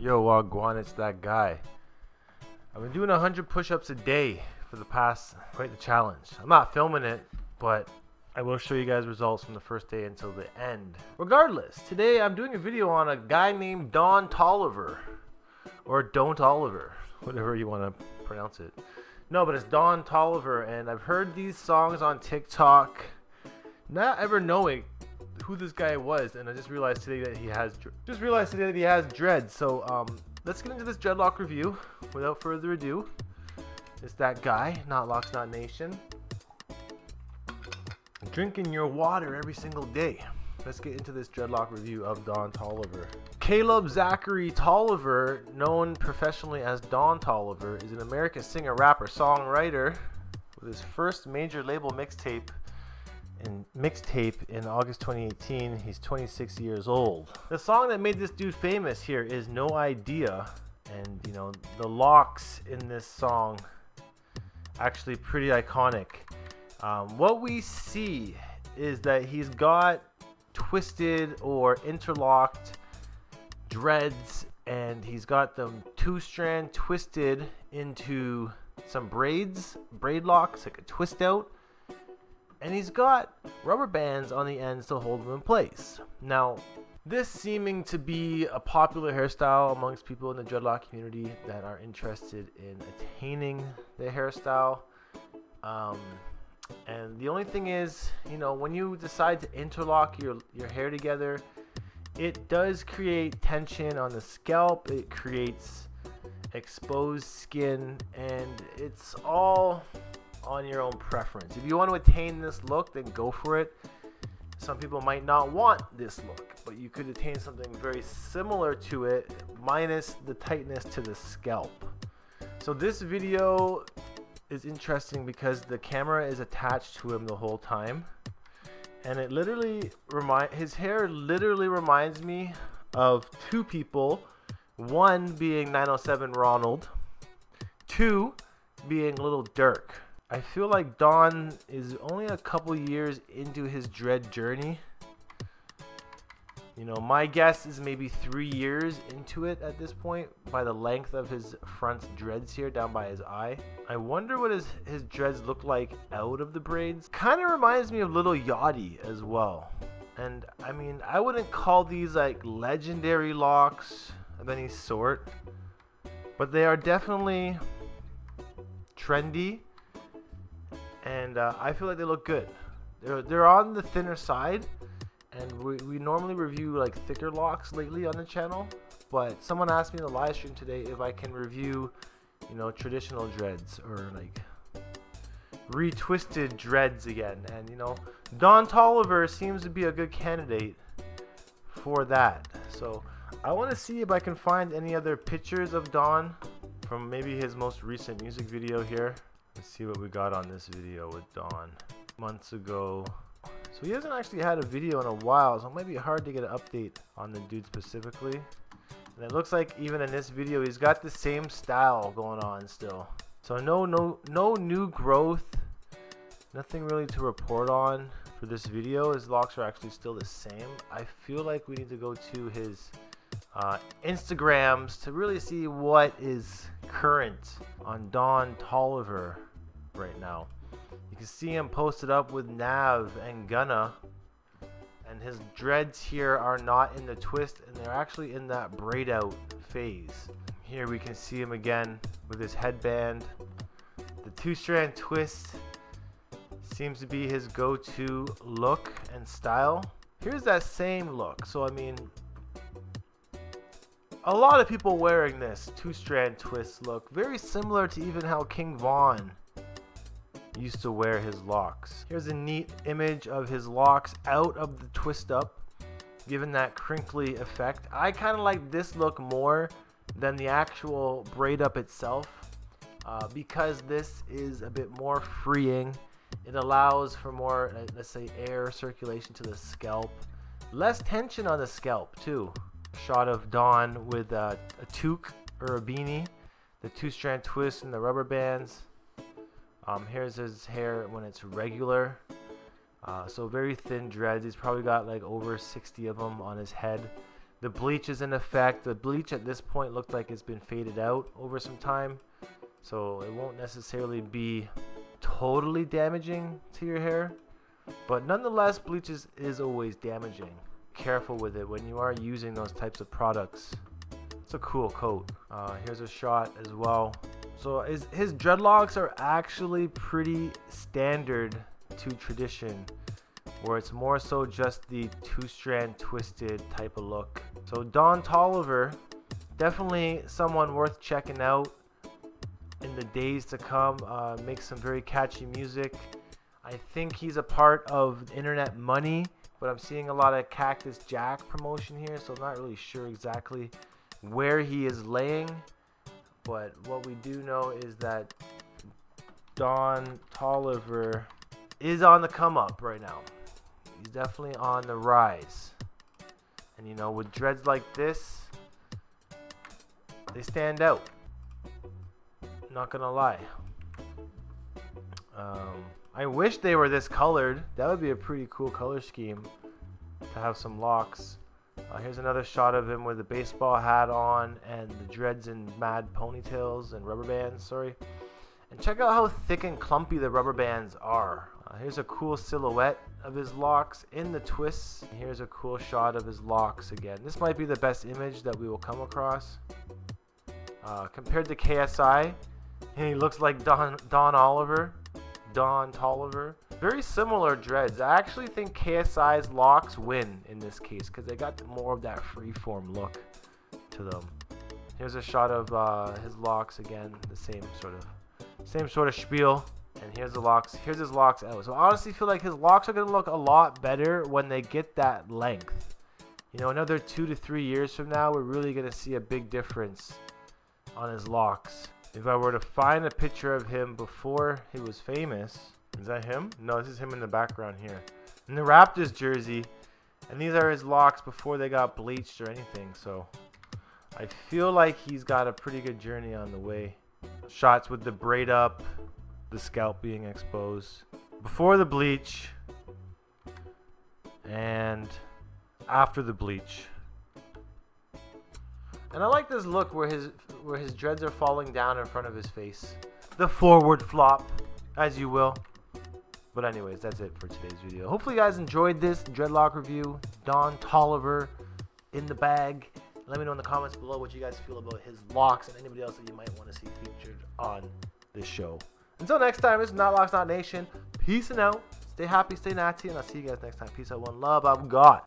Yo, Wagwan, it's that guy. I've been doing 100 push-ups a day for the past, quite the challenge. I'm not filming it, but I will show you guys results from the first day until the end. Regardless, today I'm doing a video on a guy named Don Toliver, or Don't Oliver, whatever you want to pronounce it. No, but it's Don Toliver, and I've heard these songs on TikTok, not ever knowing who this guy was, and I just realized today that he has dreads. So let's get into this dreadlock review without further ado. It's that guy, knotlocks, not nation. Drinking your water every single day. Let's get into this dreadlock review of Don Toliver. Caleb Zachary Toliver, known professionally as Don Toliver, is an American singer, rapper, songwriter with his first major label mixtape in August 2018. He's 26 years old. The song that made this dude famous here is No Idea, and you know, the locks in this song actually pretty iconic. What we see is that he's got twisted or interlocked dreads, and he's got them two-strand twisted into some braid locks, like a twist out. And he's got rubber bands on the ends to hold them in place. Now, this seeming to be a popular hairstyle amongst people in the dreadlock community that are interested in attaining the hairstyle. And the only thing is, you know, when you decide to interlock your hair together, it does create tension on the scalp. It creates exposed skin, and it's all on your own preference. If you want to attain this look, then go for it. Some people might not want this look, but you could attain something very similar to it, minus the tightness to the scalp. So this video is interesting because the camera is attached to him the whole time, and it literally his hair literally reminds me of two people, one being 907 Ronald, two being Little Durk. I feel like Don is only a couple years into his dread journey. You know, my guess is maybe 3 years into it at this point by the length of his front dreads here down by his eye. I wonder what his dreads look like out of the braids. Kind of reminds me of Little Yachty as well. And I mean, I wouldn't call these like legendary locks of any sort, but they are definitely trendy. And I feel like they look good. They're on the thinner side, and we normally review like thicker locks lately on the channel. But someone asked me in the live stream today if I can review, you know, traditional dreads or like retwisted dreads again. And you know, Don Toliver seems to be a good candidate for that. So I want to see if I can find any other pictures of Don from maybe his most recent music video here. Let's see what we got on this video with Don months ago. So he hasn't actually had a video in a while, so it might be hard to get an update on the dude specifically. And it looks like even in this video, he's got the same style going on still. So no new growth, nothing really to report on for this video. His locks are actually still the same. I feel like we need to go to his Instagrams to really see what is current on Don Toliver right now. You can see him posted up with Nav and Gunna, and his dreads here are not in the twist, and they're actually in that braid out phase. Here we can see him again with his headband. The two-strand twist seems to be his go-to look and style. Here's that same look. So I mean, a lot of people wearing this two-strand twist look, very similar to even how King Von used to wear his locks. Here's a neat image of his locks out of the twist up, given that crinkly effect. I kind of like this look more than the actual braid up itself, because this is a bit more freeing. It allows for more, let's say, air circulation to the scalp, less tension on the scalp too. Shot of Don with a toque or a beanie, the two-strand twist and the rubber bands. Here's his hair when it's regular. So very thin dreads. He's probably got like over 60 of them on his head. The bleach is in effect. The bleach at this point looked like it's been faded out over some time, so it won't necessarily be totally damaging to your hair, but nonetheless, bleach is always damaging. Careful with it when you are using those types of products. It's a cool coat. Here's a shot as well. So his dreadlocks are actually pretty standard to tradition, where it's more so just the two-strand twisted type of look. So Don Toliver, definitely someone worth checking out in the days to come. Makes some very catchy music. I think he's a part of Internet Money, but I'm seeing a lot of Cactus Jack promotion here, so I'm not really sure exactly where he is laying. But what we do know is that Don Toliver is on the come up right now. He's definitely on the rise. And you know, with dreads like this, they stand out. Not gonna lie. I wish they were this colored. That would be a pretty cool color scheme to have some locks. Here's another shot of him with a baseball hat on and the dreads in mad ponytails and rubber bands, sorry. And check out how thick and clumpy the rubber bands are. Here's a cool silhouette of his locks in the twists. And here's a cool shot of his locks again. This might be the best image that we will come across. Compared to KSI, he looks like Don Toliver. Very similar dreads. I actually think KSI's locks win in this case because they got more of that freeform look to them. Here's a shot of his locks again, the same sort of spiel. And here's the locks. Here's his locks out. So I honestly feel like his locks are gonna look a lot better when they get that length. You know, another 2 to 3 years from now, we're really gonna see a big difference on his locks. If I were to find a picture of him before he was famous, is that him? No, this is him in the background here. In the Raptors jersey, and these are his locks before they got bleached or anything. So I feel like he's got a pretty good journey on the way. Shots with the braid up, the scalp being exposed before the bleach and after the bleach. And I like this look where his dreads are falling down in front of his face. The forward flop, as you will. But anyways, that's it for today's video. Hopefully you guys enjoyed this dreadlock review. Don Toliver in the bag. Let me know in the comments below what you guys feel about his locks and anybody else that you might want to see featured on this show. Until next time, this is Knotlocks, Not Nation. Peace and out. Stay happy, stay natty, and I'll see you guys next time. Peace out, one love. I'm God.